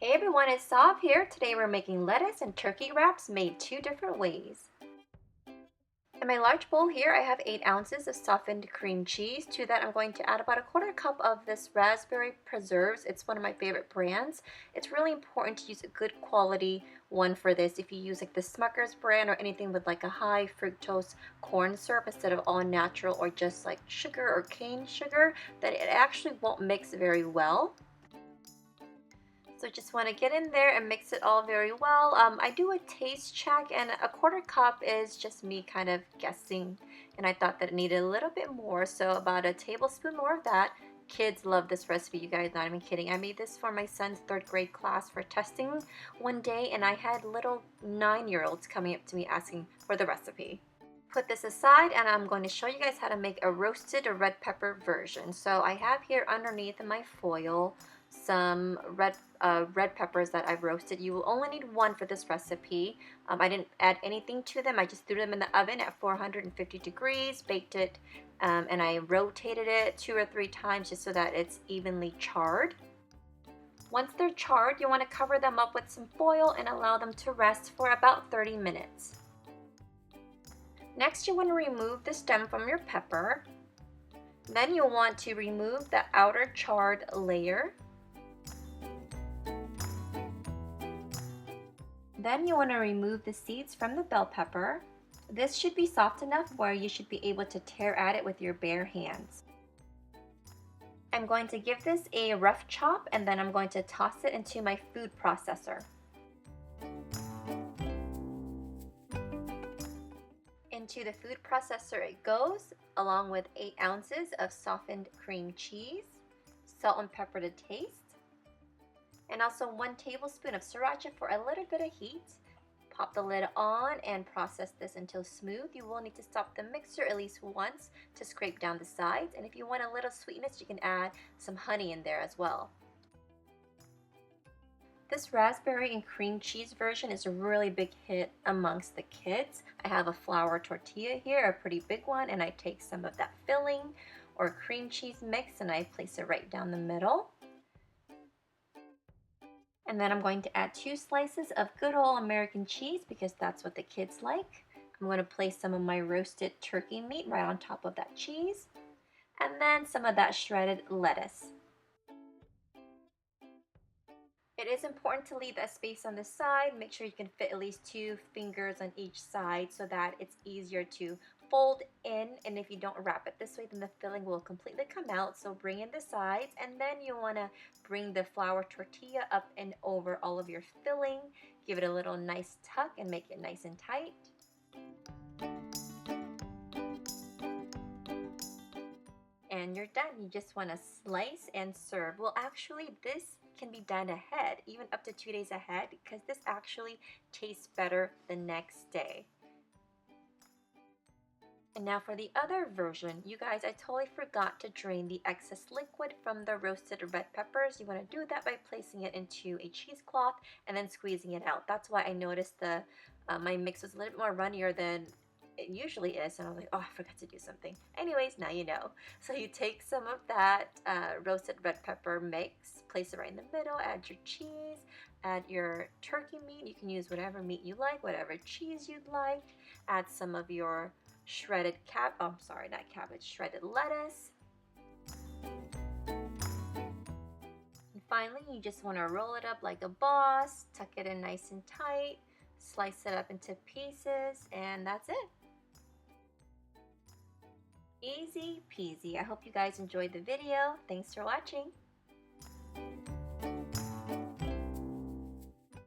Hey everyone, it's Sav here. Today we're making lettuce and turkey wraps made two different ways. In my large bowl here, I have 8 ounces of softened cream cheese. To that, I'm going to add about a quarter cup of this raspberry preserves. It's one of my favorite brands. It's really important to use a good quality one for this. If you use like the Smucker's brand or anything with like a high fructose corn syrup instead of all natural or just like sugar or cane sugar, then it actually won't mix very well. So just want to get in there and mix it all very well. I do a taste check, and a quarter cup is just me kind of guessing, and I thought that it needed a little bit more, so about a tablespoon more of that. Kids love this recipe, you guys, not even kidding. I made this for my son's 3rd grade class for testing one day, and I had little 9-year-olds coming up to me asking for the recipe. Put this aside, and I'm going to show you guys how to make a roasted red pepper version. So I have here underneath my foil some red peppers that I've roasted. You will only need one for this recipe. I didn't add anything to them. I just threw them in the oven at 450 degrees, baked it, and I rotated it 2 or 3 times just so that it's evenly charred. Once they're charred, you want to cover them up with some foil and allow them to rest for about 30 minutes. Next, you want to remove the stem from your pepper. Then you'll want to remove the outer charred layer. Then you want to remove the seeds from the bell pepper. This should be soft enough where you should be able to tear at it with your bare hands. I'm going to give this a rough chop, and then I'm going to toss it into my food processor. Into the food processor it goes, along with 8 ounces of softened cream cheese, salt and pepper to taste, and also 1 tablespoon of sriracha for a little bit of heat. Pop the lid on and process this until smooth. You will need to stop the mixer at least once to scrape down the sides, and if you want a little sweetness, you can add some honey in there as well. This raspberry and cream cheese version is a really big hit amongst the kids. I have a flour tortilla here, a pretty big one, and I take some of that filling or cream cheese mix and I place it right down the middle. And then I'm going to add 2 slices of good old American cheese because that's what the kids like. I'm going to place some of my roasted turkey meat right on top of that cheese, and then some of that shredded lettuce. It is important to leave that space on the side. Make sure you can fit at least 2 fingers on each side so that it's easier to fold in, and if you don't wrap it this way, then the filling will completely come out. So bring in the sides, and then you want to bring the flour tortilla up and over all of your filling. Give it a little nice tuck and make it nice and tight. And you're done. You just want to slice and serve. Well, actually, this can be done ahead, even up to 2 days ahead, because this actually tastes better the next day. And now for the other version, you guys, I totally forgot to drain the excess liquid from the roasted red peppers. You want to do that by placing it into a cheesecloth and then squeezing it out. That's why I noticed my mix was a little bit more runnier than it usually is, and I was like, oh, I forgot to do something. Anyways, now you know. So you take some of that roasted red pepper mix, place it right in the middle, add your cheese, add your turkey meat. You can use whatever meat you like, whatever cheese you'd like. Add some of your shredded shredded lettuce. And finally, you just want to roll it up like a boss, tuck it in nice and tight, slice it up into pieces, and that's it. Easy peasy. I hope you guys enjoyed the video. Thanks for watching.